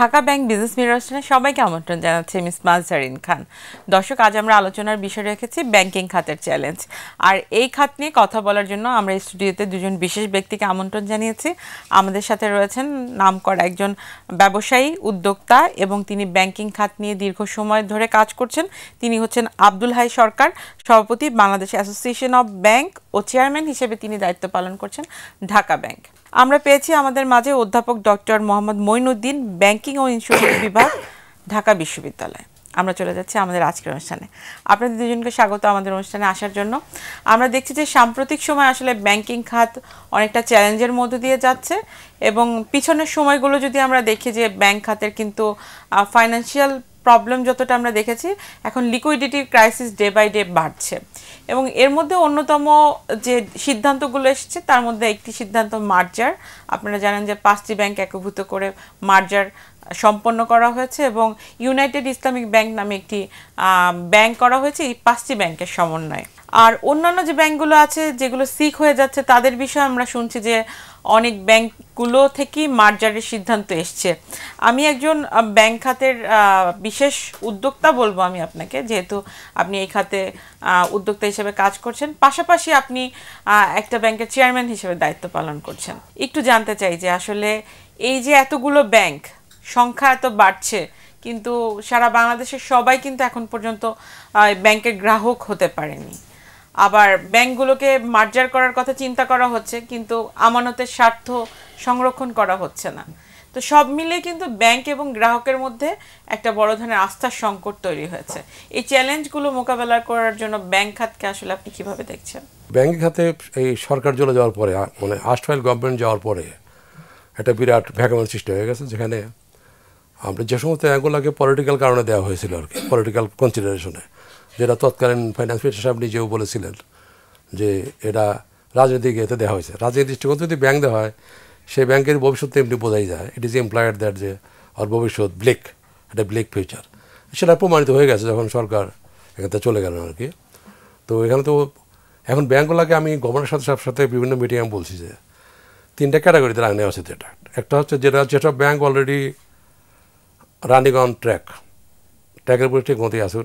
Dhaka bank business মিররসনে সবাইকে আমন্ত্রণ জানাচ্ছি মিস মাজহারিন খান। দর্শক, আজ আমরা আলোচনার বিষয় রেখেছি ব্যাংকিং খাতের চ্যালেঞ্জ। আর এই খাত নিয়ে কথা বলার জন্য আমরা স্টুডিওতে দুজন বিশেষ ব্যক্তিকে আমন্ত্রণ জানিয়েছি। আমাদের সাথে রয়েছেন নামকরা একজন ব্যবসায়ী, উদ্যোক্তা এবং তিনি ব্যাংকিং খাত নিয়ে দীর্ঘ সময় ধরে কাজ করছেন। তিনি হচ্ছেন আব্দুল হাই সরকার, সভাপতি বাংলাদেশ অ্যাসোসিয়েশন অব ব্যাংক ও চেয়ারম্যান হিসেবে তিনি দায়িত্ব পালন করছেন ঢাকা ব্যাংক। আমরা পেয়েছি আমাদের মাঝে অধ্যাপক ডক্টর মোহাম্মদ মঈনুদ্দিন, ব্যাংকিং ও ইন্স্যুরেন্স বিভাগ, ঢাকা বিশ্ববিদ্যালয়। আমরা চলে যাচ্ছি আমাদের আজকের অনুষ্ঠানে। আপনাদের দুজনকে স্বাগত আমাদের অনুষ্ঠানে আসার জন্য। আমরা দেখছি যে সাম্প্রতিক সময় আসলে ব্যাংকিং খাত অনেকটা চ্যালেঞ্জের মধ্য দিয়ে যাচ্ছে এবং পিছনের সময়গুলো যদি আমরা দেখি যে ব্যাংক খাতের কিন্তু ফাইন্যান্সিয়াল প্রবলেম যতটা আমরা দেখেছি, এখন লিকুইডিটির ক্রাইসিস ডে বাই ডে বাড়ছে এবং এর মধ্যে অন্যতম যে সিদ্ধান্তগুলো এসেছে তার মধ্যে একটি সিদ্ধান্ত মার্জার। আপনারা জানেন যে 5টি ব্যাংক একীভূত করে মার্জার সম্পন্ন করা হয়েছে এবং ইউনাইটেড ইসলামিক ব্যাংক নামে একটি ব্যাংক করা হয়েছে এই 5টি ব্যাংকের সমন্বয়ে। আর অন্যান্য যে ব্যাংকগুলো আছে যেগুলো সিক হয়ে যাচ্ছে তাদের বিষয়ে আমরা শুনছি যে অনেক ব্যাংকগুলো থেকেই মার্জারের সিদ্ধান্ত এসছে। আমি একজন ব্যাংক খাতের বিশেষ উদ্যোক্তা বলবো আমি আপনাকে, যেহেতু আপনি এই খাতে উদ্যোক্তা হিসেবে কাজ করছেন, পাশাপাশি আপনি একটা ব্যাংকের চেয়ারম্যান হিসেবে দায়িত্ব পালন করছেন। একটু জানতে চাই যে আসলে এই যে এতগুলো ব্যাংক, সংখ্যা এত বাড়ছে, কিন্তু সারা বাংলাদেশের সবাই কিন্তু এখন পর্যন্ত ব্যাংকের গ্রাহক হতে পারেনি। আবার ব্যাংকগুলোকে মার্জার করার কথা চিন্তা করা হচ্ছে, কিন্তু আমানতের স্বার্থ সংরক্ষণ করা হচ্ছে না। তো সব মিলিয়ে কিন্তু ব্যাংক এবং গ্রাহকের মধ্যে একটা বড় ধরনের আস্থার সংকট তৈরি হয়েছে। এই চ্যালেঞ্জগুলো মোকাবেলা করার জন্য ব্যাংক খাতকে আসলে আপনি কিভাবে দেখছেন? ব্যাংক খাতে এই সরকার চলে যাওয়ার পরে, মানে আর্টফাইল গভর্নমেন্ট যাওয়ার পরে একটা বিরাট ভ্যাকুয়াম সৃষ্টি হয়ে গেছে, যেখানে আমরা যে সমস্ত ব্যাংকগুলোকে পলিটিক্যাল কারণে দেওয়া হয়েছিল আর কি, পলিটিক্যাল কনসিডারেশনে, যেটা তৎকালীন ফাইন্যান্স মিনিস্টার সাহেব নিজেও বলেছিলেন যে এটা রাজনৈতিক এতে দেওয়া হয়েছে। রাজনৈতিক দৃষ্টিকোণ যদি ব্যাংক দেওয়া হয়, সেই ব্যাংকের ভবিষ্যৎ এমনি বোঝাই যায়, ইট ইজ এমপ্লয়েড দ্যাট যে আর ভবিষ্যৎ ব্লেক, একটা ব্লেক ফিউচার। সেটা প্রমাণিত হয়ে গেছে যখন সরকার এখান থেকে চলে গেলেন আর কি। তো এখানে তো এখন ব্যাংকগুলোকে আমি গভর্নরের সাথে বিভিন্ন মিটিংয়ে বলছি যে 3টা ক্যাটাগরিতে রাখ নেওয়া হচ্ছে। এটা একটা হচ্ছে যেটা ব্যাংক অলরেডি রানিং অন ট্র্যাকের উপরে ঠিক মতোই আছে,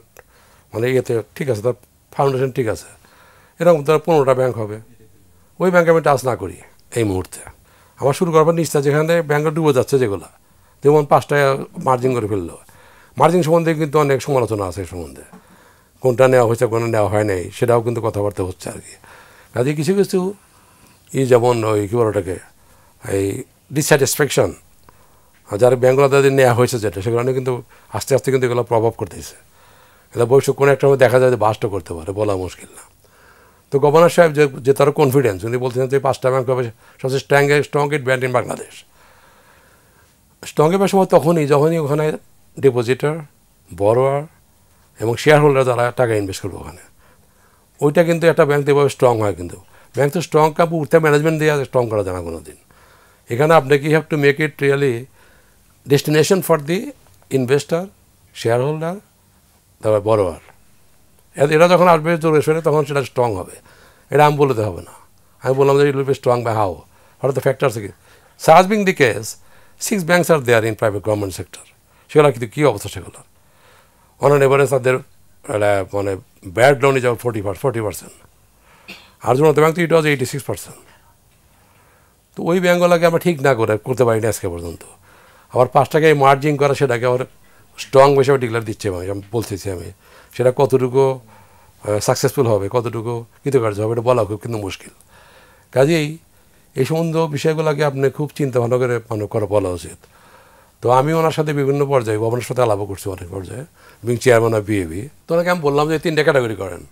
মানে ইয়েতে ঠিক আছে, তার ফাউন্ডেশন ঠিক আছে, এরকম তার 15টা ব্যাংক হবে। ওই ব্যাংকে আমি টাচ না করি এই মুহূর্তে। আমার শুরু করবার নিশ্চয় যেখানে ব্যাংকে ডুবে যাচ্ছে, যেগুলো যেমন 5টা মার্জিন করে ফেললো। মার্জিন সম্বন্ধে কিন্তু অনেক সমালোচনা আছে, এই সম্বন্ধে কোনটা নেওয়া হয়েছে কোনটা নেওয়া হয় নাই সেটাও কিন্তু কথাবার্তা হচ্ছে আর কি। কাজে কিছু কিছু যেমন ওই কী বলো ওটাকে, এই ডিসস্যাটিসফ্যাকশন যারা ব্যাংকগুলো তাদের নেওয়া হয়েছে যেটা, সেগুলো কিন্তু আস্তে আস্তে কিন্তু এগুলো প্রভাব করতেছে। এটা ভবিষ্যৎ কোনো একটা দেখা যায় যে বাস্ট করতে পারে, বলা মুশকিল না। তো গভর্নর সাহেব যে তার কনফিডেন্স, উনি বলছেন যে 5টা ব্যাংক হবে সবচেয়ে strongest bank in Bangladesh. Strong এর সময় যখনই ওখানে ডিপোজিটর, বড়োয়ার এবং শেয়ার হোল্ডার যারা টাকা ইনভেস্ট করবে ওখানে, ওইটা কিন্তু একটা ব্যাংক যেভাবে স্ট্রং হয়, কিন্তু ব্যাংক তো স্ট্রং কাপু উঠতে ম্যানেজমেন্ট দিয়ে স্ট্রং করা যায় না কোনো দিন। এখানে আপনাকে have to make it really destination for the investor, share holder, তারপর বড়োয়ার। এরা যখন আসবে জোরে সরে তখন সেটা স্ট্রং হবে। এটা আমি বলতে হবে না, আমি বললাম যে it will be strong by how, what are the factors. Such being the case, 6 banks are there in private government sector. সেগুলো কিন্তু কী অবস্থা সেগুলোর, অন অ্যান এভারেজ তাদের মানে ব্যাড লোন ইজ আউট 40%, আর জন্য ব্যাংক তো ইট ওয়াজ 86%। তো ওই ব্যাংকগুলোকে আমরা ঠিক না করতে পারি না আজকে পর্যন্ত। আবার 5টাকে মার্জিন করা, সেটাকে আবার স্ট্রং হিসেবে ডিক্লেয়ার দিচ্ছে, আমি বলতেছি আমি সেটা কতটুকু সাকসেসফুল হবে, কতটুকু কৃতকার্য হবে, এটা বলা খুব কিন্তু মুশকিল। কাজেই এই সম্বন্ধ বিষয়গুলোকে আপনি খুব চিন্তা ভাবনা করে বলা উচিত। তো আমি ওনার সাথে বিভিন্ন পর্যায়ে, গভর্নরের সাথে আলাপ করছি অনেক পর্যায়ে, বিং চেয়ারম্যান অফ বিএবি। তো ওনাকে আমি বললাম যে 3টা ক্যাটাগরি করেন।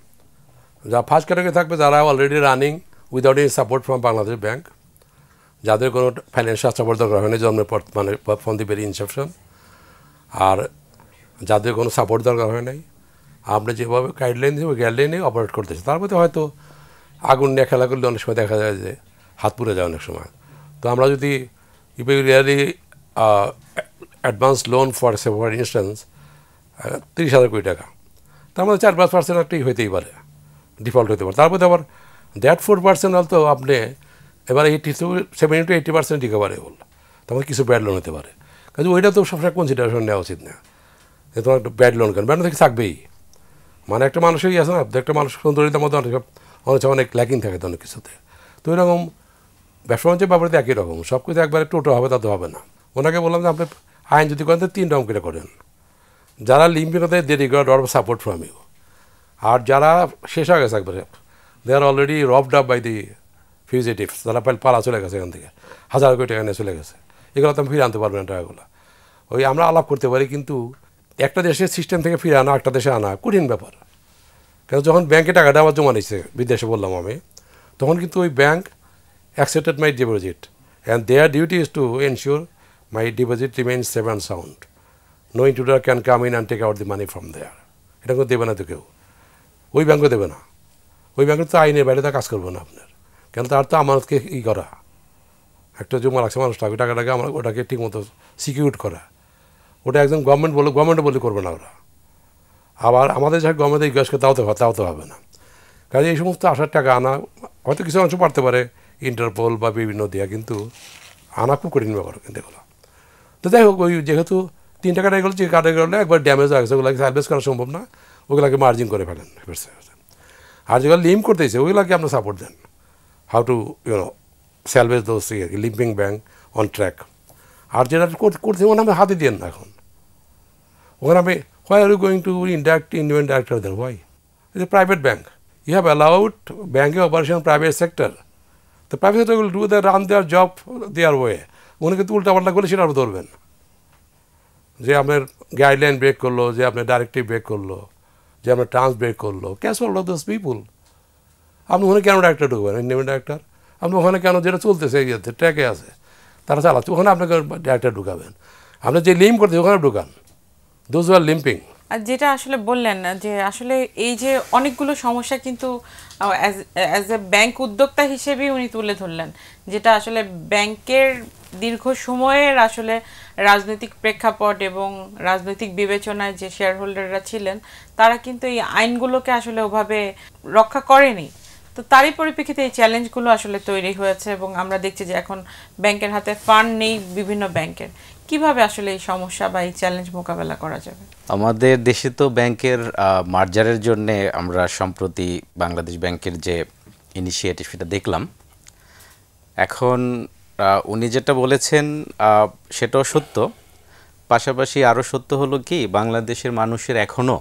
যা ফার্স্ট ক্যাটাগরি থাকবে যারা already running without any support from Bangladesh bank, যাদের কোনো ফাইন্যান্সিয়াল সাপোর্ট দরকার হয়নি জন্মের পর, মানে ফ্রম দি ভেরি ইনসেপশন। আর যাদের কোনো সাপোর্ট দরকার হয় নাই, আমরা যেভাবে গাইডলাইন দিই ওই গাইডলাইনে অপারেট করতেছি। তার মধ্যে হয়তো আগুন নিয়ে খেলা করলে অনেক সময় দেখা যায় যে হাত পুড়ে যায় অনেক সময়। তো আমরা যদি you really advance loan for instance 30,000 কোটি টাকা, তার মধ্যে 4-5% একটাই হইতেই পারে, ডিফল্ট হতে পারে। তারপরে আবার দ্যাট 4% হয়তো আপনি এবার 70 to 80% রিকভারেবল, তখন কিছু ব্যাড লোন হতে পারে। কাজে ওইটা তো সবসময় কনসিডারেশন নেওয়া উচিত না, যে তোমার একটা ব্যাড লোন কেন, ব্যাড থেকে থাকবেই। মানে একটা মানুষেরই আছে না, একটা মানুষ সুন্দরিতার মধ্যে অনেক ল্যাকিং থাকে তো অনেক কিছুতে। তো এরকম ব্যবসা বাণিজ্যের ব্যাপারে তো একই রকম, সব কিছু একবারে টোটো হবে তা তো হবে না। ওনাকে বললাম যে আপনি আইন যদি করেন তো 3 রকম করে করেন, যারা লিম্পিং ওদের they regard or support from you, আর যারা শেষ হয়ে গেছে একবারে they are already robbed up by the fugitives, যারা পালা চলে গেছে এখান থেকে, হাজার কোটি টাকা নিয়ে চলে গেছে, এগুলো তো আমি ফিরে আনতে পারবো না টাকাগুলো। ওই আমরা আলাপ করতে পারি, কিন্তু একটা দেশের সিস্টেম থেকে ফিরে আনা একটা দেশে আনা কঠিন ব্যাপার। কেন যখন ব্যাংকে টাকাটা আমার জমা নিচ্ছে বিদেশে বললাম আমি, তখন কিন্তু ওই bank accepted my deposit and their duty is to ensure my deposit remains safe and sound. No intruder can come in and take out the money from there. এটা কিন্তু দেবে না তো কেউ, ওই ব্যাংকও দেবে না, ওই ব্যাংকের তো আইনের বাইরে তা কাজ করবো না আপনার, কেন তার তো আমানতকে করা, একটা জমা রাখছে মানুষ টাকাটাকে আমরা ওটাকে ঠিকমতো সিকিউর করা, ওটা একজন গভর্নমেন্টও বলে করবে না ওরা। আবার আমাদের যা গভর্নমেন্টের জিজ্ঞাসা করে তাও তো হবে না। কাজে এই সমস্ত আসার টাকা আনা হয়তো কিছু অংশ পারতে পারে ইন্টারপোল বা বিভিন্ন দেওয়া, কিন্তু আনা খুব কঠিন ব্যাপার কিন্তু এগুলো। তো যাই হোক, ওই যেহেতু 3 টাকাটা এগুলো যে কাটাগুলো একবার ড্যামেজ হয়ে গেছে, ওগুলোকে সার্ভিস করা সম্ভব না, ওগুলোকে মার্জিন করে ফেলেন। আর যেগুলো লিম করতেছে ওইগুলোকে আপনার সাপোর্ট দেন, how to salvage those limping bank on track. আর যেটা করতে ওখানে আমি হাতে দিন না, এখন ওখানে আমি why are you going to induct independent director then, why? It's a private bank, you have allowed banking operation private sector. The private sector will do the run their job their way. উনি কিন্তু উল্টাপাল্টা করলে সেটা ধরবেন, যে আপনার guideline break করলো, যে আপনার ডাইরেক্টিভ ব্রেক করলো, যে আপনার টার্মস ব্রেক করলো, cash all of those people. আপনি ওখানে কেন ডাইরেক্টর ঢুকবেন, ইন্ডিপেন্ডেন্ট ডাইরেক্টর? আপনি ওখানে কেন যেটা চলতেছে ইয়েতে ট্র্যাকে আছে তারা চালাচ্ছে, ওখানে আপনাকে ডাইরেক্টর ঢুকাবেন। আপনি যে লিম্প করতে ওখানে ঢুকান, দোজ আর লিম্পিং। আর যেটা আসলে বললেন যে আসলে এই যে অনেকগুলো সমস্যা কিন্তু অ্যাজ এ ব্যাংক উদ্যোক্তা হিসেবেই উনি তুলে ধরলেন, যেটা আসলে ব্যাংকের দীর্ঘ সময়ের আসলে রাজনৈতিক প্রেক্ষাপট এবং রাজনৈতিক বিবেচনায় যে শেয়ার হোল্ডাররা ছিলেন তারা কিন্তু এই আইনগুলোকে আসলে ওভাবে রক্ষা করেনি। তো তারই পরিপ্রেক্ষিতে এই চ্যালেঞ্জগুলো আসলে তৈরি হয়েছে, এবং আমরা দেখছি যে এখন ব্যাংকের হাতে ফান্ড নেই বিভিন্ন ব্যাংকের। কিভাবে আসলে এই সমস্যা বা এই চ্যালেঞ্জ মোকাবেলা করা যাবে? আমাদের দেশে তো ব্যাংকের মার্জারের জন্য আমরা সম্প্রতি বাংলাদেশ ব্যাংকের যে ইনিশিয়েটিভ সেটা দেখলাম। এখন উনি যেটা বলেছেন সেটাও সত্য, পাশাপাশি আরও সত্য হলো কি, বাংলাদেশের মানুষের এখনও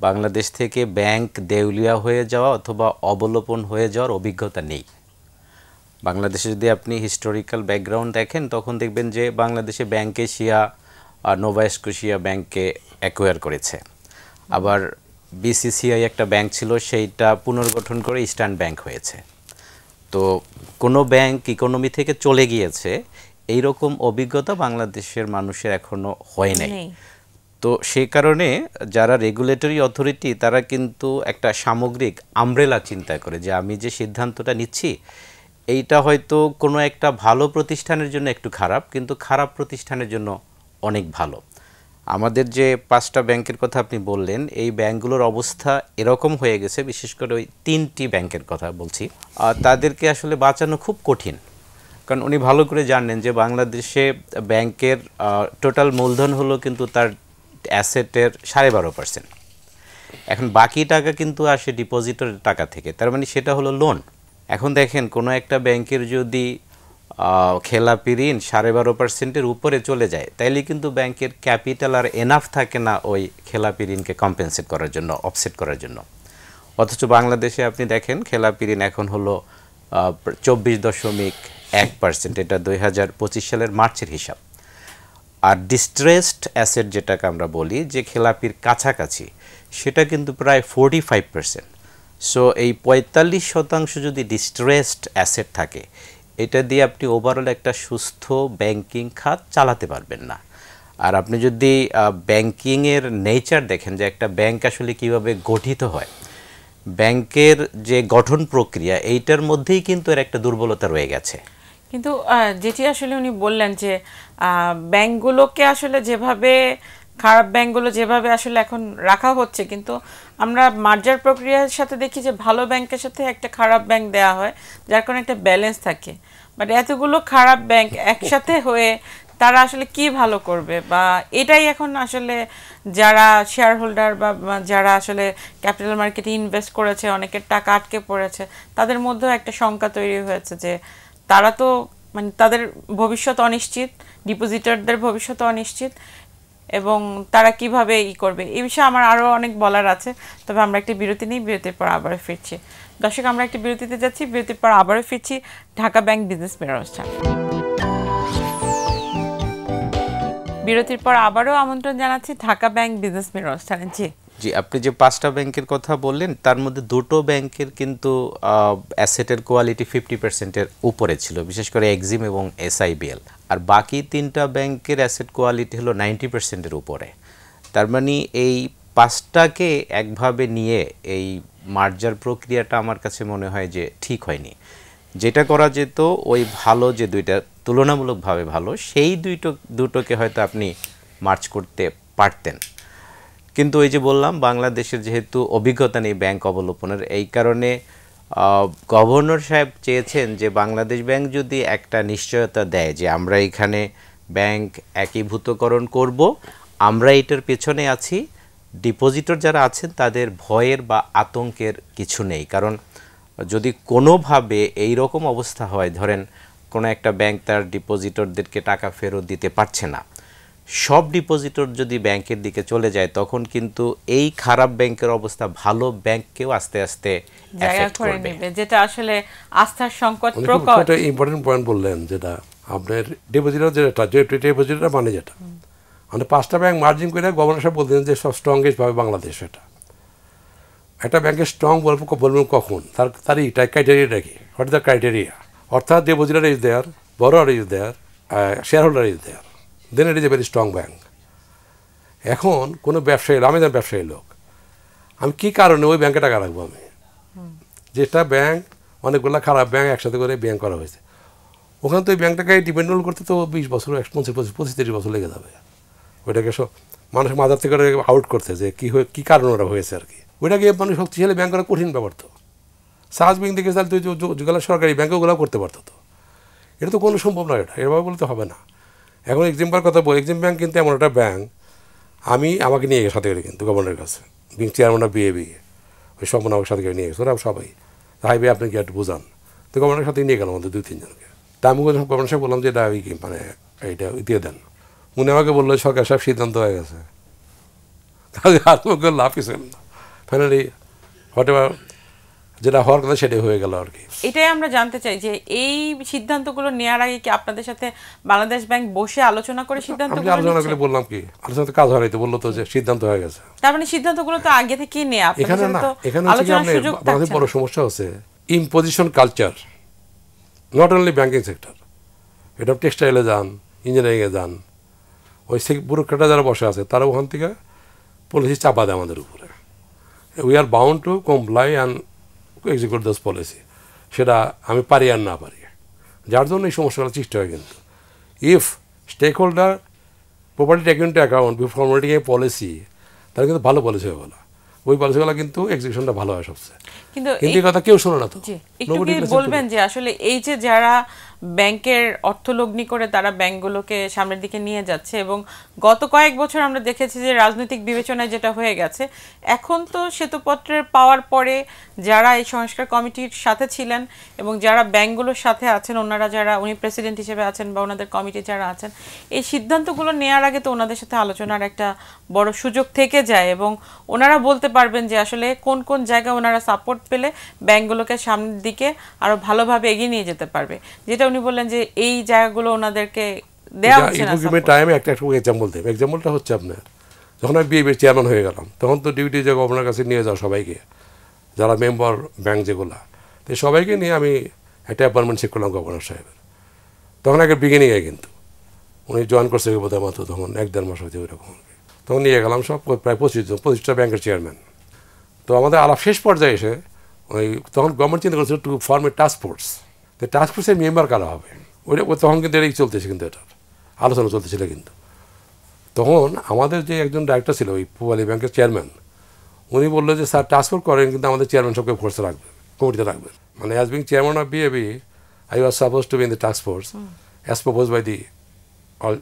বাংলাদেশ থেকে ব্যাংক দেউলিয়া হয়ে যাওয়া অথবা অবলোপন হয়ে যাওয়ার অভিজ্ঞতা নেই। বাংলাদেশে যদি আপনি হিস্টোরিক্যাল ব্যাকগ্রাউন্ড দেখেন তখন দেখবেন যে বাংলাদেশে ব্যাংক এশিয়া নোভা স্কোশিয়া ব্যাংককে অ্যাকোয়ার করেছে, আবার বিসিসিআই একটা ব্যাংক ছিল সেইটা পুনর্গঠন করে ইস্টার্ন ব্যাংক হয়েছে। তো কোনো ব্যাংক ইকোনমি থেকে চলে গিয়েছে এই রকম অভিজ্ঞতা বাংলাদেশের মানুষের এখনো হয় নাই। তো সেই কারণে যারা রেগুলেটরি অথরিটি তারা কিন্তু একটা সামগ্রিক আমব্রেলা চিন্তা করে যে আমি যে সিদ্ধান্তটা নিচ্ছি এইটা হয়তো কোনো একটা ভালো প্রতিষ্ঠানের জন্য একটু খারাপ, কিন্তু খারাপ প্রতিষ্ঠানের জন্য অনেক ভালো। আমাদের যে 5টা ব্যাংকের কথা আপনি বললেন, এই ব্যাংকগুলোর অবস্থা এরকম হয়ে গেছে, বিশেষ করে ওই 3টি ব্যাংকের কথা বলছি, তাদেরকে আসলে বাঁচানো খুব কঠিন। কারণ উনি ভালো করে জানেন যে বাংলাদেশে ব্যাংকের টোটাল মূলধন হলো কিন্তু তার অ্যাসেটের 12.5%। এখন বাকি টাকা কিন্তু আসে ডিপোজিটের টাকা থেকে, তার মানে সেটা হলো লোন। এখন দেখেন কোনো একটা ব্যাংকের যদি খেলাপি ঋণ 12.5%-এর উপরে চলে যায় তাইলে কিন্তু ব্যাংকের ক্যাপিটাল আর এনাফ থাকে না ওই খেলাপি ঋণকে কম্পেনসেট করার জন্য, অফসেট করার জন্য। অথচ বাংলাদেশে আপনি দেখেন খেলাপি ঋণ এখন হলো 24.1%, এটা 2025 সালের মার্চের হিসাব। আর ডিস্ট্রেসড অ্যাসেট যেটাকে আমরা বলি যে খেলাপির কাছাকাছি, সেটা কিন্তু প্রায় 45%। সো এই 45% যদি ডিস্ট্রেসড অ্যাসেট থাকে, এটা দিয়ে আপনি ওভারঅল একটা সুস্থ ব্যাংকিং খাত চালাতে পারবেন না। আর আপনি যদি ব্যাংকিংয়ের নেচার দেখেন যে একটা ব্যাংক আসলে কিভাবে গঠিত হয়, ব্যাংকের যে গঠন প্রক্রিয়া এইটার মধ্যেই কিন্তু এর একটা দুর্বলতা রয়ে গেছে। কিন্তু যেটি আসলে উনি বললেন যে ব্যাংকগুলোকে আসলে যেভাবে খারাপ ব্যাংকগুলো যেভাবে আসলে এখন রাখা হচ্ছে, কিন্তু আমরা মার্জার প্রক্রিয়ার সাথে দেখি যে ভালো ব্যাংকের সাথে একটা খারাপ ব্যাংক দেওয়া হয়, যার কারণে একটা ব্যালেন্স থাকে। বাট এতগুলো খারাপ ব্যাংক একসাথে হয়ে তারা আসলে কি ভালো করবে, বা এটাই এখন আসলে যারা শেয়ার হোল্ডার বা যারা আসলে ক্যাপিটাল মার্কেটে ইনভেস্ট করেছে, অনেকের টাকা আটকে পড়েছে, তাদের মধ্যেও একটা শঙ্কা তৈরি হয়েছে যে তারা তো মানে তাদের ভবিষ্যৎ অনিশ্চিত, ডিপোজিটরদের ভবিষ্যৎ অনিশ্চিত, এবং তারা কিভাবে করবে এই বিষয়ে আমার আরও অনেক বলার আছে। তবে আমরা একটি বিরতি নিই, বিরতির পর আবারও ফিরছি। দর্শক, আমরা একটি বিরতিতে যাচ্ছি, বিরতির পর আবারও ফিরছি ঢাকা ব্যাংক বিজনেস মেয়ের অনুষ্ঠান। বিরতির পর আবারও আমন্ত্রণ জানাচ্ছি ঢাকা ব্যাংক বিজনেস মেয়ের অনুষ্ঠানে। জি, আপনি যে 5টা ব্যাংকের কথা বললেন তার মধ্যে 2টো ব্যাংকের কিন্তু অ্যাসেটের কোয়ালিটি 50%-এর উপরে ছিল, বিশেষ করে এক্সিম এবং SIBL। আর বাকি 3টা ব্যাংকের অ্যাসেট কোয়ালিটি হলো 90%-এর উপরে। তার মানে এই 5টাকে একভাবে নিয়ে এই মার্জার প্রক্রিয়াটা আমার কাছে মনে হয় যে ঠিক হয়নি। যেটা করা যেত ওই ভালো যে 2টা তুলনামূলকভাবে ভালো সেই দুটোকে হয়তো আপনি মার্জ করতে পারতেন। কিন্তু ওই যে বললাম, বাংলাদেশের যেহেতু অভিজ্ঞতা নেই ব্যাংক অবলোপনের, এই কারণে গভর্নর সাহেব চেয়েছেন যে বাংলাদেশ ব্যাংক যদি একটা নিশ্চয়তা দেয় যে আমরা এখানে ব্যাংক একীভূতকরণ করব, আমরা এটার পেছনে আছি, ডিপোজিটর যারা আছেন তাদের ভয়ের বা আতঙ্কের কিছু নেই। কারণ যদি কোনোভাবে এই রকম অবস্থা হয়, ধরেন কোনো একটা ব্যাংক তার ডিপোজিটরদেরকে টাকা ফেরত দিতে পারছে না, সব ডিপোজিটর যদি ব্যাংকের দিকে চলে যায়, তখন কিন্তু এই খারাপ ব্যাংকের অবস্থা ভালো ব্যাংককেও আস্তে আস্তে এফেক্ট করবে, যেটা আসলে আস্থার সংকট প্রকট। একটা ইম্পর্টেন্ট পয়েন্ট বললেন, যেটা আপনার ডিপোজিটর ডিপোজিটর মানে যেটা মানে 5টা ব্যাংক মার্জিং করে গভর্নর সাহেব বলতেন যে সব স্ট্রংগেস্ট ভাবে বাংলাদেশ। এটা একটা ব্যাংকের স্ট্রং বলবেন কখন, তার ক্রাইটেরিয়াটা কি, হোয়াট ইজ দ্য ক্রাইটেরিয়া, অর্থাৎ depositor is there, borrower is there, shareholder is there, then it is a very strong bank. এখন কোনো ব্যবসায়ী, আমি যেন ব্যবসায়ী লোক, আমি কী কারণে ওই ব্যাংকে টাকা রাখবো? আমি যেটা ব্যাংক অনেকগুলো খারাপ ব্যাংক একসাথে করে ব্যাংক করা হয়েছে, ওখানে তো ওই ব্যাংকটাকে ডিপেন্ডেন্ট করতে তো 20 বছর 25-30 বছর লেগে যাবে। ওইটাকে সব মানুষ মাথার থেকে আউট করতে যে কী কারণে ওরা হয়েছে আর কি, ওইটাকে মানুষ শক্তিশালী ব্যাংক করা কঠিন ব্যাপার। তো সাহাজ ব্যাংক দেখে তাহলে তুই যেগুলো সরকারি ব্যাংক ওগুলো করতে পারতো। তো এটা তো কোনো সম্ভব নয়, এটা এভাবে বলতে হবে না। এখন এক্সাম্পল কথা বলি, এক্সাম ব্যাংক কিন্তু এমন একটা ব্যাংক, আমাকে নিয়ে গেছে সাথে করে কিন্তু গভর্নরের কাছে, বিং চেয়ারম্যান BAB ওই সব আমাকে সাথে করে নিয়ে গেছে, ওরা সবাই হাইবে আপনি কি একটু বোঝান। তো গভর্নরের সাথে নিয়ে গেলাম আমাদের 2-3 জনকে। তা আমি গভর্নর সাহেব বললাম যে এটা মানে এইটা দিয়ে দেন। উনি আমাকে বললো সরকার সব সিদ্ধান্ত হয়ে গেছে, তাহলে আর লাভ কিছু না, ফাইনালি হোয়াট এভার যেটা হওয়ার কথা সেটাই হয়ে গেল আর কি। এটাই আমরা জানতে চাই যে এই সিদ্ধান্তগুলো নেওয়ার আগে কি আপনাদের সাথে বাংলাদেশ ব্যাংক বসে আলোচনা করে সিদ্ধান্তগুলো আলোচনা করে বললাম কি, আলোচনাতে কাজ হয় তো, বললো তো যে সিদ্ধান্ত হয়ে গেছে। তার মানে সিদ্ধান্তগুলো তো আগে থেকেই নেওয়া। এখানে না, এখানে হচ্ছে বাংলাদেশের বড় সমস্যা হচ্ছে imposition culture, not only banking sector, এটা টেক্সটাইলে যান, ইঞ্জিনিয়ারিংয়ে যান, ওই ব্যুরোক্রেটরা যারা বসে আছে তারা ওখান থেকে পলিসি চাপা দেয় আমাদের উপরে। We are bound to comply and execute those policy, সেটা আমি পারি আর না পারি, যার জন্য এই সমস্যাগুলো সৃষ্টি হয়। কিন্তু if stakeholder properly take into account before formulating a policy, তাহলে কিন্তু ভালো পলিসি হয়ে গেল, ওই পলিসিগুলো কিন্তু এক্সিকিউশনটা ভালো হয় সবচেয়ে। কিন্তু এই কথা কেউ শোনে না। তো একটু কি বলবেন যে আসলে এই যে যারা ব্যাংকের অর্থলগ্নি করে তারা ব্যাংকগুলোকে সামনের দিকে নিয়ে যাচ্ছে, এবং গত কয়েক বছর আমরা দেখেছি যে রাজনৈতিক বিবেচনায় যেটা হয়ে গেছে, এখন তো শ্বেতপত্রের পাওয়ার পরে যারা এই সংস্কার কমিটির সাথে ছিলেন এবং যারা ব্যাংকগুলোর সাথে আছেন, ওনারা যারা, উনি প্রেসিডেন্ট হিসেবে আছেন বা ওনাদের কমিটি যারা আছেন, এই সিদ্ধান্তগুলো নেওয়ার আগে তো ওনাদের সাথে আলোচনার একটা বড় সুযোগ থেকে যায়, এবং ওনারা বলতে পারবেন যে আসলে কোন কোন জায়গায় ওনারা সাপোর্ট পেলে ব্যাংকগুলোকে সামনের দিকে আরো ভালোভাবে এগিয়ে নিয়ে যেতে পারবে। যেটা উনি বললেন যে এই জায়গাগুলো ওনাদেরকে দেওয়া হচ্ছে না। টাইমে একটা এক্সাম্পল দেব। এক্সাম্পলটা হচ্ছে আপনার, যখন আমি BAB চেয়ারম্যান হয়ে গেলাম, তখন তো ডিউটি যে গভর্নর কাছে নিয়ে যাওয়া সবাইকে, যারা মেম্বার ব্যাংক যেগুলো, তো সবাইকে নিয়ে আমি একটা অ্যাপয়েন্টমেন্ট চেক করলাম গভর্নর সাহেবের। তখন আগে বিগিনিংয়ে কিন্তু উনি জয়েন করছে বোধহয় মাত্র তখন 1-1.5 মাস হয়েছে ওইরকম। তখন নিয়ে গেলাম সব প্রায় 25টা ব্যাংকের চেয়ারম্যান। তো আমাদের আলাপ শেষ পর্যায়ে এসে ওই তখন গভর্নমেন্ট চিন্তা করছিল to form a task force. তো টাস্ক ফোর্সের মেম্বার কারা হবে ওইটা তখন কিন্তু এটাই চলতেছে, কিন্তু এটার আলোচনা চলতেছিল। কিন্তু তখন আমাদের যে একজন ডাইরেক্টর ছিল ওই পূবালী ব্যাংকের চেয়ারম্যান, উনি বললো যে স্যার টাস্ক ফোর্স করেন, কিন্তু আমাদের চেয়ারম্যান সবকে ফোর্সে রাখবেন, কমিটিতে রাখবেন। মানে as being chairman of BAB, I was supposed to be in the task force as proposed by the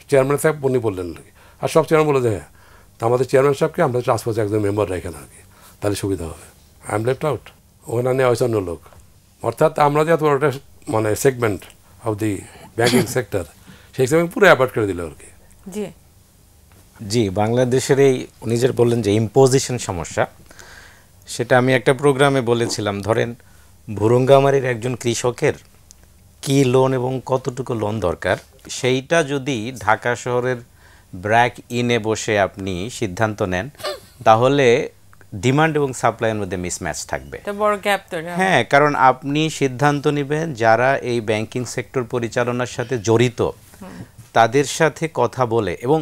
chairman সাহেব উনি বললেন আর কি, আর সব চেয়ারম্যান বলে যে হ্যাঁ, তা আমাদের চেয়ারম্যান সাহেবকে আমরা ট্রান্সফার একজন মেম্বার রাখেন আর কি, তাহলে সুবিধা হবে। আই এম লেফট আউট, ওখানে নেওয়া হয়েছে অন্য লোক। অর্থাৎ আমরা যে এত বড় একটা মানে segment of the banking sector, সেই সেগমেন্ট পুরো অ্যাভয়েড করে দিল আর কি। জি জি, বাংলাদেশের এই উনি যে বললেন যে ইম্পোজিশন সমস্যা, সেটা আমি একটা প্রোগ্রামে বলেছিলাম। ধরেন ভুরুঙ্গামারির একজন কৃষকের কি লোন এবং কতটুকু লোন দরকার, সেইটা যদি ঢাকা শহরের ব্র্যাক ইনে বসে আপনি সিদ্ধান্ত নেন, তাহলে ডিমান্ড এবং সাপ্লাইয়ের মধ্যে মিসম্যাচ থাকবে। এটা বড় গ্যাপ তৈরি হবে। হ্যাঁ, কারণ আপনি সিদ্ধান্ত নেবেন যারা এই ব্যাংকিং সেক্টর পরিচালনার সাথে জড়িত তাদের সাথে কথা বলে, এবং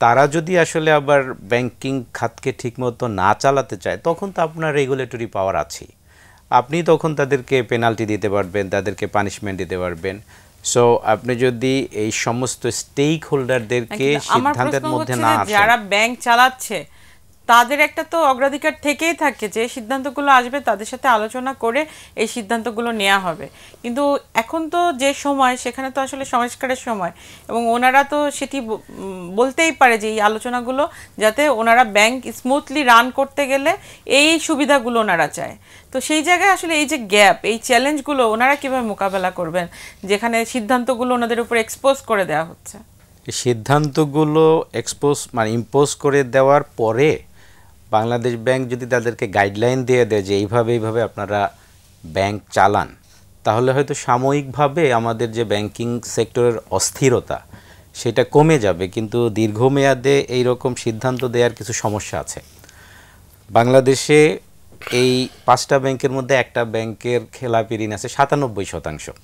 তারা যদি আসলে আবার ব্যাংকিং খাতকে ঠিকমতো না চালাতে চায়, তখন তো আপনার রেগুলেটরি পাওয়ার আছেই, আপনি তখন তাদেরকে পেনাল্টি দিতে পারবেন, তাদেরকে পানিশমেন্ট দিতে পারবেন। সো আপনি যদি এই সমস্ত স্টেক হোল্ডারদেরকে আমার সিদ্ধান্তের প্রশ্ন মধ্যে হচ্ছে না যে আসেন, যারা ব্যাংক চালাচ্ছে তাদের একটা তো অগ্রাধিকার থেকেই থাকে যে সিদ্ধান্তগুলো আসবে তাদের সাথে আলোচনা করে এই সিদ্ধান্তগুলো নেওয়া হবে। কিন্তু এখন তো যে সময়, সেখানে তো আসলে সংস্কারের সময়, এবং ওনারা তো সেটি বলতেই পারে যে এই আলোচনাগুলো যাতে ওনারা ব্যাংক স্মুথলি রান করতে গেলে এই সুবিধাগুলো ওনারা চায়। তো সেই জায়গায় আসলে এই যে গ্যাপ, এই চ্যালেঞ্জগুলো ওনারা কীভাবে মোকাবেলা করবেন যেখানে সিদ্ধান্তগুলো ওনাদের উপর এক্সপোজ করে দেওয়া হচ্ছে? এই সিদ্ধান্তগুলো ইম্পোজ করে দেওয়ার পরে বাংলাদেশ ব্যাংক যদি তাদেরকে গাইডলাইন দিয়ে দেয় যে এইভাবে আপনারা ব্যাংক চালান, তাহলে হয়তো সাময়িকভাবে আমাদের যে ব্যাংকিং সেক্টরের অস্থিরতা সেটা কমে যাবে। কিন্তু দীর্ঘমেয়াদে এই রকম সিদ্ধান্ত দেওয়ার কিছু সমস্যা আছে। বাংলাদেশে এই 5টা ব্যাংকের মধ্যে একটা ব্যাংকের খেলাপি ঋণ আছে 97%।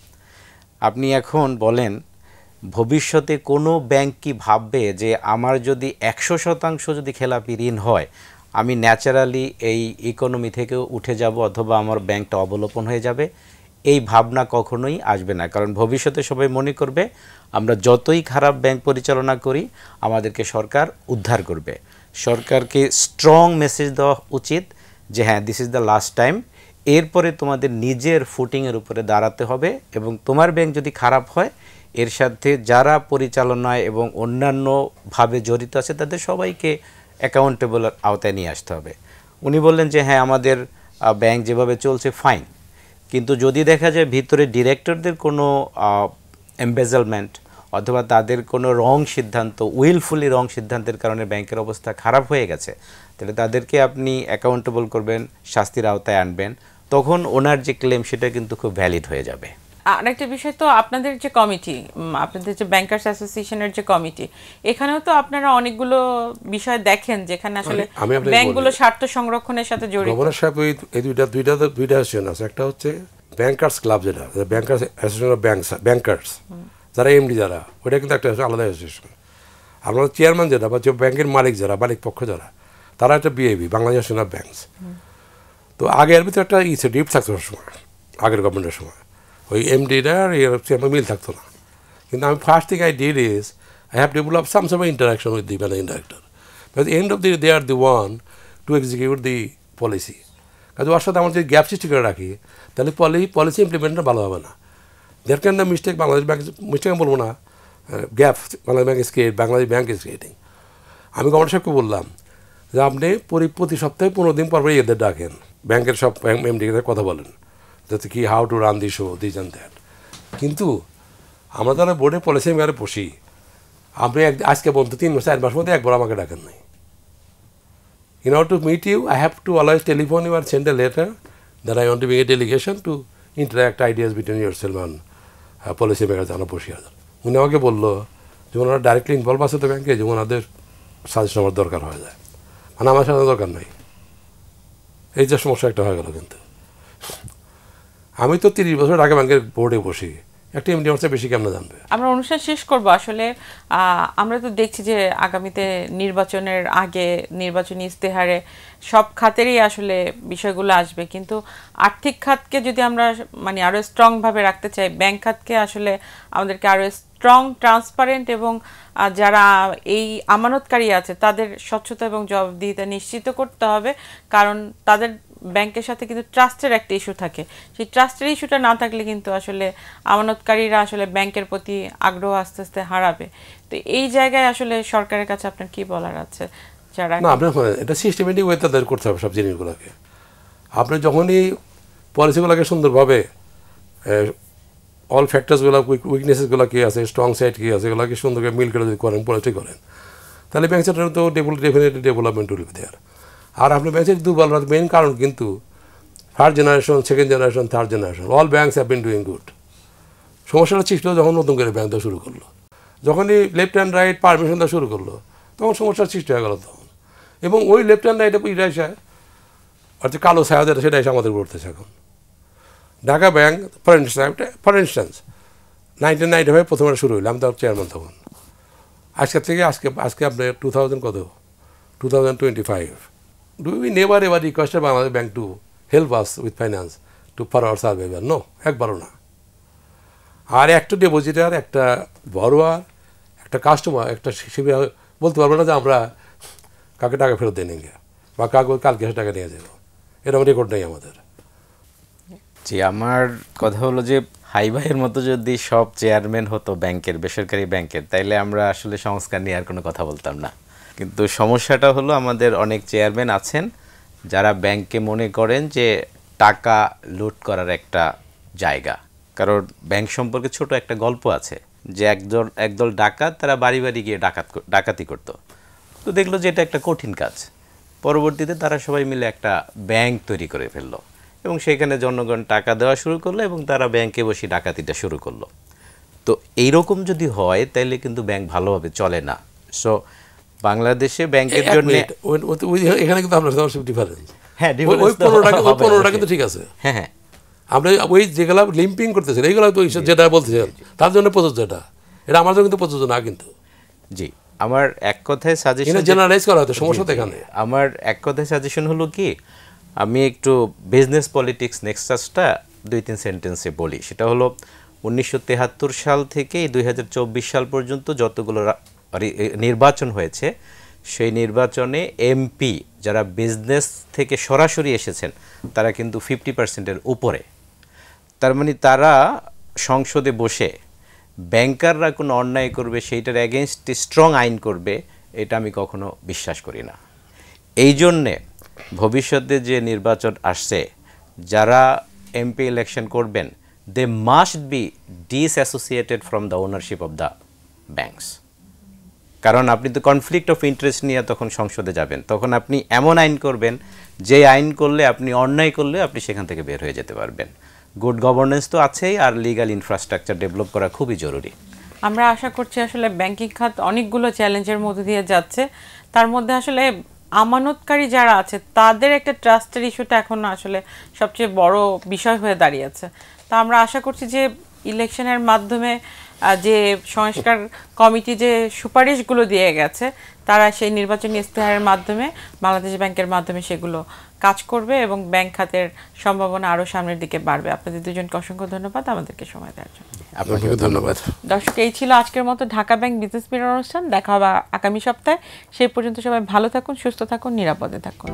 আপনি এখন বলেন ভবিষ্যতে কোনো ব্যাংক কি ভাববে যে আমার যদি 100% যদি খেলাপি ঋণ হয়, আমি ন্যাচারালি এই ইকোনমি থেকেও উঠে যাব অথবা আমার ব্যাংকটা অবলোপন হয়ে যাবে? এই ভাবনা কখনোই আসবে না, কারণ ভবিষ্যতে সবাই মনে করবে আমরা যতই খারাপ ব্যাংক পরিচালনা করি আমাদেরকে সরকার উদ্ধার করবে। সরকারকে স্ট্রং মেসেজ দেওয়া উচিত যে হ্যাঁ, this is the last time, এরপরে তোমাদের নিজের ফুটিংয়ের উপরে দাঁড়াতে হবে, এবং তোমার ব্যাংক যদি খারাপ হয় এর সাথে যারা পরিচালনায় এবং অন্যান্যভাবে জড়িত আছে তাদের সবাইকে অ্যাকাউন্টেবলের আওতায় নিয়ে আসতে হবে। উনি বললেন যে হ্যাঁ, আমাদের ব্যাংক যেভাবে চলছে ফাইন, কিন্তু যদি দেখা যায় ভিতরে ডিরেক্টরদের কোনো এমবেজলমেন্ট অথবা তাদের কোনো রং সিদ্ধান্ত, উইলফুলি রং সিদ্ধান্তের কারণে ব্যাংকের অবস্থা খারাপ হয়ে গেছে, তাহলে তাদেরকে আপনি অ্যাকাউন্টেবল করবেন, শাস্তির আওতায় আনবেন, তখন ওনার যে ক্লেম সেটা কিন্তু খুব ভ্যালিড হয়ে যাবে। আরেকটা বিষয় তো আপনাদের যে কমিটি, আপনাদের যে ব্যাংকার্স অ্যাসোসিয়েশনের যে কমিটি, এখানেও তো আপনারা অনেকগুলো বিষয় দেখেন যেখানে আসলে ব্যাংকগুলো স্বার্থ সংরক্ষণের সাথে জড়িত। গভর্নর সাহেব এই দুইটা অ্যাসোসিয়েশন আছে। একটা হচ্ছে ব্যাংকার্স ক্লাব, যেটা ব্যাংকার্স অ্যাসোসিয়েশন অফ ব্যাংকার্স, যারা এমডি যারা, ওইটা কিন্তু একটা আলাদা অ্যাসোসিয়েশন। আপনার চেয়ারম্যান যেটা বা যে ব্যাংকের মালিক যারা, মালিক পক্ষ যারা, তারা একটা বিএবি, বাংলাদেশ অ্যাসোসিয়েশন অফ ব্যাংকস। তো আগে এর ভিতরে একটা ডিপ থাকতো সময়, আগের গভর্নমেন্টের সময় ওই এমডিরা আর চেয়ারম্যান মিল থাকতো না। কিন্তু আমি first thing I did is I have developed some sort of interaction with the managing director. But at the end of the day, they are the one to execute the policy. কাজে ওর সাথে আমরা যদি gap সৃষ্টি করে রাখি, তাহলে policy ইমপ্লিমেন্টটা ভালো হবে না। There can the mistake, Bangladesh bank mistake আমি বলবো না, gap Bangladesh bank is create, Bangladesh bank is creating. আমি গভর্নর সাহেবকে বললাম যে আপনি প্রতি সপ্তাহে 15 দিন পর এদের ডাকেন, ব্যাংকের সব এমডিদের কথা বলেন যাতে কি how to run the show, this and that. কিন্তু আমরা যারা বোর্ডে পলিসি মেকারে বসি, আপনি আজকে বলতে 3 মাস 4 মাস মধ্যে একবার আমাকে ডাকেন নাই। In order to meet you, I have to always telephone you or send a letter that I want to bring a delegation to interact ideas between yourself and policy makers যারা বসে আছে। উনি আমাকে বললো যে ওনারা ডাইরেক্টলি ইনভলভ আছে তো ব্যাংকে, যে ওনাদের সাজেশন আমার দরকার হয়ে যায়, মানে আমার সাথে দরকার নাই। এই যে সমস্যা একটা হয়ে গেল। কিন্তু আমি তো 30 বছর আগে ব্যাংকের বোর্ডে বসি, একটা এমডি আমার বেশি কেমন জানবে। আমরা অনুষ্ঠান শেষ করব। আসলে আমরা তো দেখছি যে আগামীতে নির্বাচনের আগে নির্বাচনী ইস্তেহারে সব খাতেরই আসলে বিষয়গুলো আসবে, কিন্তু আর্থিক খাতকে যদি আমরা মানে আরও স্ট্রংভাবে রাখতে চাই, ব্যাংক খাতকে আসলে আমাদেরকে আরও স্ট্রং, ট্রান্সপারেন্ট এবং যারা এই আমানতকারী আছে তাদের স্বচ্ছতা এবং জবাবদিহিতা নিশ্চিত করতে হবে। কারণ তাদের ব্যাংকের সাথে কিন্তু ট্রাস্টের একটা ইস্যু থাকে, সেই ট্রাস্টের ইস্যুটা না থাকলে কিন্তু আসলে আমানতকারীরা আসলে ব্যাংকের প্রতি আগ্রহ আস্তে আস্তে হারাবে। তো এই জায়গায় আসলে সরকারের কাছে আপনার কি বলার আছে? যারা না, আপনার এটা সিস্টেমেটিক ওয়ে তাদের করতে হবে সব জিনিসগুলোকে। আপনি যখনই পলিসিগুলোকে সুন্দরভাবে অল ফ্যাক্টরসগুলো, উইকনেসেসগুলো কী আছে, স্ট্রং সাইড কী আছে, এগুলোকে সুন্দর করে মিল করে যদি করেন, পলিসি করেন, তাহলে ব্যাংক সেক্টরে তো definitely development will be there. আর আপনার ব্যাংকের দুর্বল মেইন কারণ কিন্তু first generation, second generation, third generation, all banks have been doing good. সমস্যাটা ছিল যখন নতুন করে ব্যাংক দেওয়া শুরু করলো, যখনই লেফট অ্যান্ড রাইট পারমিশন দেওয়া শুরু করলো, তখন সমস্যার সৃষ্টি হয়ে গেল তখন। এবং ওই লেফট হ্যান্ড রাইটে এটা এসে অর্থাৎ কালো ছায়া যেটা, সেটা এসে আমাদের করতেছে এখন। ঢাকা ব্যাংক ফর ইনস্ট্যান্স 1995 প্রথমে শুরু হইলো, আমি তো চেয়ারম্যান তখন। আজকের থেকে আজকে আপনার 2025, do we never ever requested Bangladesh bank to help us with finance to for our survival? No, একবারও না। আর একটা ডিপোজিটার, একটা বড়োয়ার, একটা কাস্টমার, একটা শিবির বলতে পারবো না যে আমরা কাকে টাকা ফেরত দিয়ে নিয়ে বা কালকে টাকা নিয়ে যাবো, এরকম রেকর্ড নেই আমাদের। জি, আমার কথা হলো যে হাই ভাইয়ের মতো যদি সব চেয়ারম্যান হতো ব্যাংকের, বেসরকারি ব্যাংকের, তাইলে আমরা আসলে সংস্কার নিয়ে আর কোনো কথা বলতাম না। কিন্তু সমস্যাটা হলো আমাদের অনেক চেয়ারম্যান আছেন যারা ব্যাংকে মনে করেন যে টাকা লুট করার একটা জায়গা। কারণ ব্যাংক সম্পর্কে ছোট একটা গল্প আছে যে একদল ডাকাত, তারা বাড়ি বাড়ি গিয়ে ডাকাতি করতো। তো দেখলো যে এটা একটা কঠিন কাজ। পরবর্তীতে তারা সবাই মিলে একটা ব্যাংক তৈরি করে ফেললো এবং সেখানে জনগণ টাকা দেওয়া শুরু করলো এবং তারা ব্যাংকে বসে ডাকাতিটা শুরু করলো। তো এইরকম যদি হয় তাহলে কিন্তু ব্যাংক ভালোভাবে চলে না। সো বাংলাদেশে ব্যাংকের জন্য এখানে কিন্তু আপনার ডিফারেন্স। হ্যাঁ, ওই 15টা কিন্তু ঠিক আছে। হ্যাঁ হ্যাঁ, আমরা ওই যেগুলো লিম্পিং করতেছেন এইগুলো তো যেটা বলতেছেন তার জন্য প্রযোজ্য, এটা আমার জন্য কিন্তু প্রযোজ্য না। কিন্তু জি, আমার এক কথায় সাজেশন জেনারেলাইজ করা হতো, সমস্যা তো এখানে। আমার এক কথায় সাজেশন হলো কি, আমি একটু বিজনেস পলিটিক্স নেক্সাসটা 2-3 সেন্টেন্সে বলি। সেটা হলো 1973 সাল থেকে 2024 সাল পর্যন্ত যতগুলো নির্বাচন হয়েছে, সেই নির্বাচনে এমপি যারা বিজনেস থেকে সরাসরি এসেছেন তারা কিন্তু 50%-এর উপরে। তার মানে তারা সংসদে বসে ব্যাংকাররা কোনো অন্যায় করবে সেইটার এগেনস্টে স্ট্রং আইন করবে, এটা আমি কখনো বিশ্বাস করি না। এই জন্যে ভবিষ্যতে যে নির্বাচন আসছে, যারা এমপি ইলেকশন করবেন, they must be disassociated from the ownership of the banks. কারণ আপনি তো কনফ্লিক্ট অফ ইন্টারেস্ট নিয়ে তখন সংসদে যাবেন, তখন আপনি এমন আইন করবেন যে আইন করলে আপনি অন্যায় করলে আপনি সেখান থেকে বের হয়ে যেতে পারবেন। গুড গভর্নেন্স তো আছেই, আর লিগ্যাল ইনফ্রাস্ট্রাকচার ডেভেলপ করা খুবই জরুরি। আমরা আশা করছি আসলে ব্যাংকিং খাত অনেকগুলো চ্যালেঞ্জের মধ্যে দিয়ে যাচ্ছে, তার মধ্যে আসলে আমানতকারী যারা আছে তাদের একটা ট্রাস্টের ইস্যুটা এখন আসলে সবচেয়ে বড় বিষয় হয়ে দাঁড়িয়েছে। তা আমরা আশা করছি যে ইলেকশনের মাধ্যমে যে সংস্কার কমিটি যে সুপারিশগুলো দিয়ে গেছে, তারা সেই নির্বাচনী ইস্তেহারের মাধ্যমে বাংলাদেশ ব্যাংকের মাধ্যমে সেগুলো কাজ করবে এবং ব্যাংক খাতের সম্ভাবনা আরও সামনের দিকে বাড়বে। আপনাদের দুজনকে অসংখ্য ধন্যবাদ আমাদেরকে সময় দেওয়ার জন্য। আপনাকে ধন্যবাদ। দর্শক, এই ছিল আজকের মতো ঢাকা ব্যাংক বিজনেস মিরর অনুষ্ঠান। দেখা হবে আগামী সপ্তাহে। সেই পর্যন্ত সবাই ভালো থাকুন, সুস্থ থাকুন, নিরাপদে থাকুন।